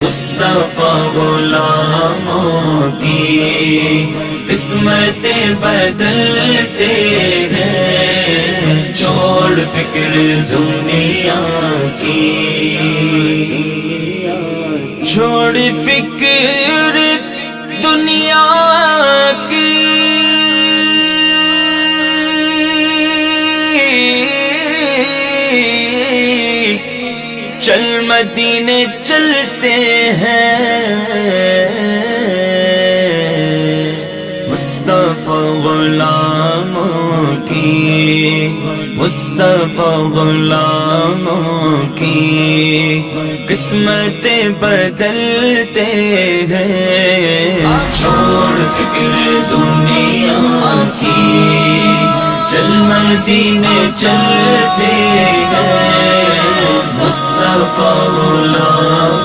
مصطفیٰ غلاموں کی قسمتیں بدلتے ہیں، چھوڑ فکر دنیا کی، چھوڑ فکر دنیا کی، چل مدینے چلتے ہیں، مصطفیٰ غلاموں کی، مصطفیٰ غلاموں کی قسمتیں بدلتے ہیں، چھوڑ فکر دنیا کی، چل مدینے چلتے ہیں، مصطفیٰ غلام